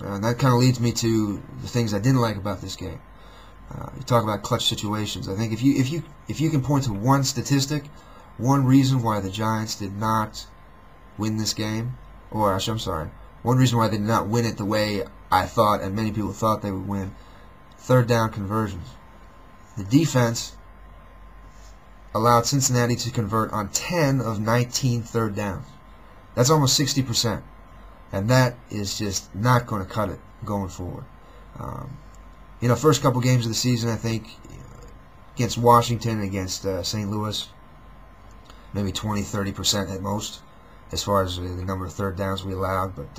And that kind of leads me to the things I didn't like about this game. You talk about clutch situations. I think if you can point to one statistic, one reason why the Giants did not win this game, or I'm sorry, one reason why they did not win it the way I thought and many people thought they would win, third down conversions. The defense allowed Cincinnati to convert on 10 of 19 third downs. That's almost 60%. And that is just not going to cut it going forward. First couple games of the season, I think, against Washington and against St. Louis, maybe 20-30% at most as far as the number of third downs we allowed. But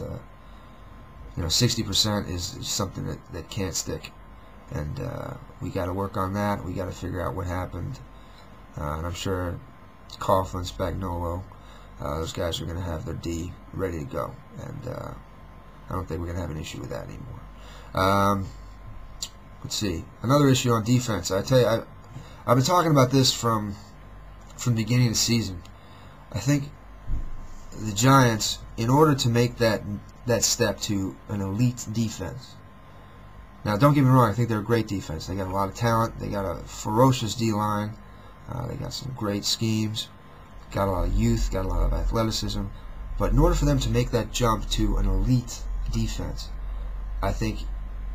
60% is something that can't stick. And we got to work on that. We got to figure out what happened. And I'm sure Coughlin, Spagnuolo, those guys are going to have their D ready to go. And I don't think we're going to have an issue with that anymore. Let's see. Another issue on defense. I tell you, I've been talking about this from the beginning of the season. I think the Giants, in order to make that step to an elite defense. Now, don't get me wrong. I think they're a great defense. They got a lot of talent. They got a ferocious D-line. They got some great schemes. Got a lot of youth. Got a lot of athleticism. But in order for them to make that jump to an elite defense, I think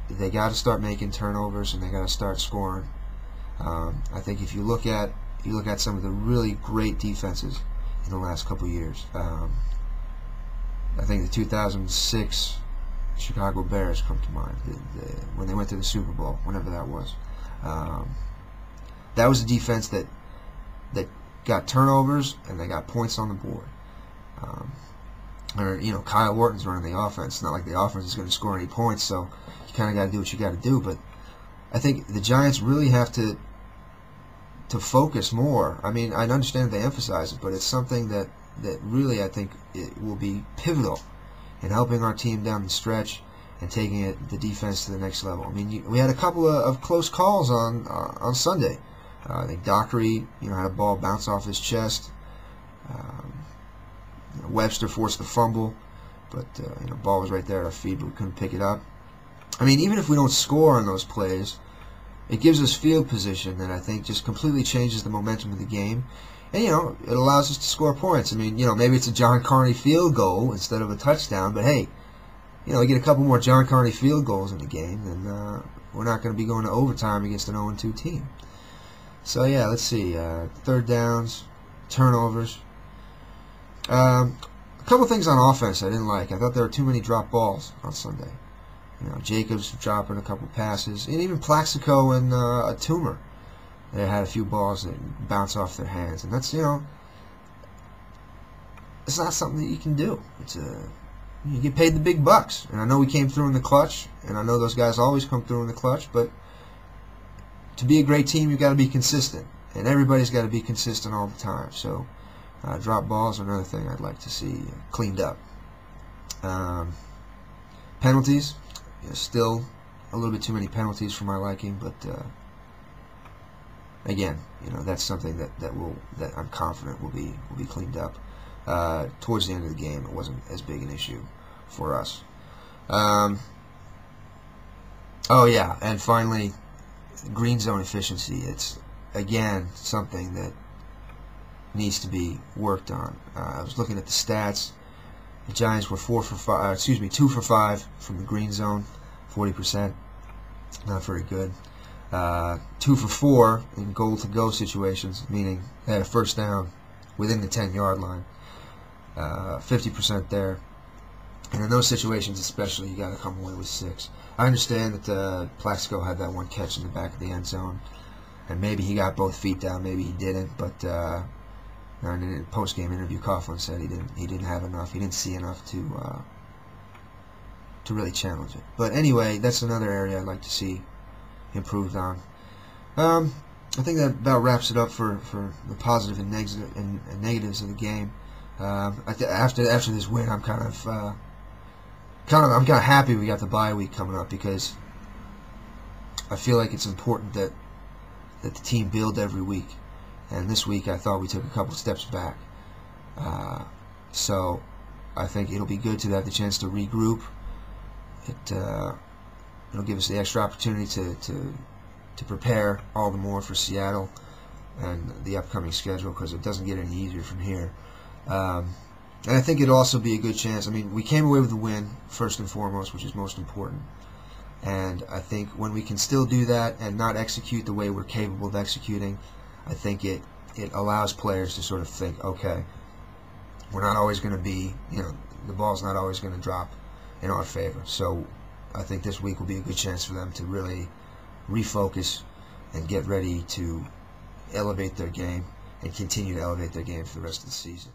they got to start making turnovers and they got to start scoring. I think if you look at some of the really great defenses in the last couple of years, I think the 2006 Chicago Bears come to mind when they went to the Super Bowl, whenever that was. That was a defense that got turnovers and they got points on the board. Kyle Orton's running the offense. It's not like the offense is going to score any points, so you kind of got to do what you got to do. But I think the Giants really have to focus more. I mean, I understand they emphasize it, but it's something that really I think it will be pivotal in helping our team down the stretch and taking the defense to the next level. I mean, we had a couple of close calls on Sunday. I think Dockery, had a ball bounce off his chest. Webster forced the fumble, but ball was right there at our feet, but we couldn't pick it up. I mean, even if we don't score on those plays, it gives us field position that I think just completely changes the momentum of the game. And, it allows us to score points. I mean, maybe it's a John Carney field goal instead of a touchdown, but hey, we get a couple more John Carney field goals in the game, and we're not going to be going to overtime against an 0-2 team. So, yeah, let's see. Third downs, turnovers. A couple things on offense I didn't like. I thought there were too many drop balls on Sunday. Jacobs dropping a couple passes, and even Plaxico and Toomer. They had a few balls that bounce off their hands, and that's it's not something that you can do. You get paid the big bucks, and I know we came through in the clutch, and I know those guys always come through in the clutch, but to be a great team, you've got to be consistent, and everybody's got to be consistent all the time. So, drop balls are another thing I'd like to see cleaned up. Penalties, still a little bit too many penalties for my liking, but again, that's something that I'm confident will be cleaned up. Towards the end of the game, it wasn't as big an issue for us. Oh yeah, and finally, green zone efficiency. It's again something that needs to be worked on. I was looking at the stats. The Giants were 2 for 5 from the green zone, 40%. Not very good. 2 for 4 in goal-to-go situations, meaning they had a first down within the 10-yard line. 50% there. And in those situations especially, you got to come away with 6. I understand that Plaxico had that one catch in the back of the end zone, and maybe he got both feet down, maybe he didn't, but in a post-game interview, Coughlin said he didn't have enough, he didn't see enough to really challenge it. But anyway, that's another area I'd like to see improved on. I think that about wraps it up for the positive and negatives of the game. After this win, I'm kind of happy we got the bye week coming up, because I feel like it's important that the team build every week. And this week I thought we took a couple steps back. So I think it'll be good to have the chance to regroup it'll give us the extra opportunity to prepare all the more for Seattle and the upcoming schedule, because it doesn't get any easier from here. And I think it'll also be a good chance. I mean, we came away with a win, first and foremost, which is most important. And I think when we can still do that and not execute the way we're capable of executing, I think it allows players to sort of think, okay, we're not always going to be, the ball's not always going to drop in our favor. So I think this week will be a good chance for them to really refocus and get ready to elevate their game and continue to elevate their game for the rest of the season.